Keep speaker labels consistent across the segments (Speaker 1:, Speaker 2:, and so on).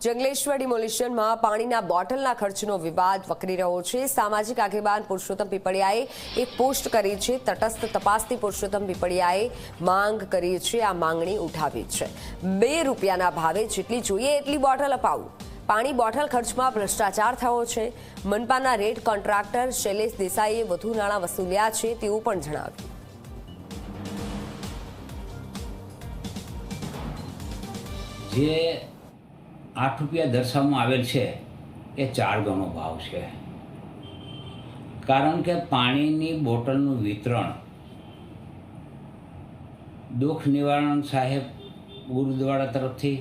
Speaker 1: જંગલેશ્વર ડિમોલિશનમાં પાણીના બોટલના ખર્ચનો વિવાદ વકરી રહ્યો છે। સામાજિક આગેવાન પુરુષોત્તમ પીપળિયાએ એક પોસ્ટ કરી છે। તટસ્થ તપાસથી પુરુષોત્તમ પીપળિયાએ માંગ કરી છે, આ માંગણી ઉઠાવી છે। ₹2ના ભાવે જેટલી જોઈએ એટલી બોટલ અપાવું। પાણી બોટલ ખર્ચમાં ભ્રષ્ટાચાર થયો છે। મનપાના રેડ કોન્ટ્રાક્ટર શૈલેષ દેસાઈએ વધુ નાણાં વસૂલ્યા છે તેવું પણ જણાવ્યું।
Speaker 2: જે ₹8 દર્શાવવામાં આવેલ છે એ 4 ગણો ભાવ છે, કારણ કે પાણીની બોટલનું વિતરણ દુઃખ નિવારણ સાહેબ ગુરુદ્વારા તરફથી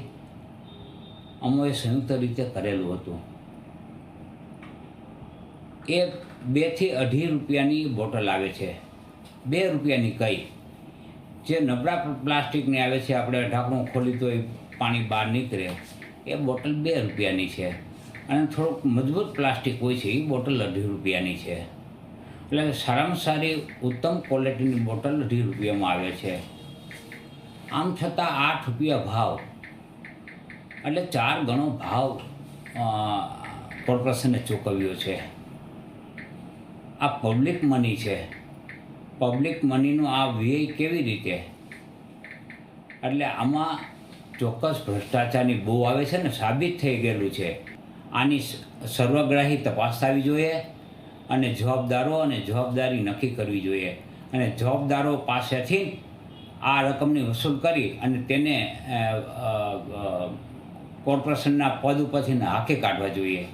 Speaker 2: અમોએ સંયુક્ત રીતે કરેલું હતું। એ 2 થી ₹2.5 બોટલ આવે છે, ₹2ની કઈ જે નબળા પ્લાસ્ટિકની આવે છે, આપણે ઢાંકણું ખોલી તો પાણી બહાર નીકળે, એ બોટલ ₹2ની છે। અને થોડુંક મજબૂત પ્લાસ્ટિક હોય છે, એ બોટલ ₹2.5ની છે। એટલે સારામાં સારી ઉત્તમ ક્વોલિટીની બોટલ ₹2.5માં આવે છે। આમ છતાં ₹8 ભાવ એટલે 4 ગણો ભાવ કોર્પોરેશને ચૂકવ્યો છે। આ પબ્લિક મની છે, પબ્લિક મનીનો આ વ્યય કેવી રીતે? એટલે આમાં ચોક્કસ ભ્રષ્ટાચારની બહુ આવે છે ને, સાબિત થઈ ગયેલું છે। આની સર્વગ્રાહી તપાસ થવી જોઈએ અને જવાબદારો અને જવાબદારી નક્કી કરવી જોઈએ, અને જવાબદારો પાસેથી આ રકમની વસૂલ કરી અને તેને કોર્પોરેશનના પદ ઉપરથી હાંકી કાઢવા જોઈએ।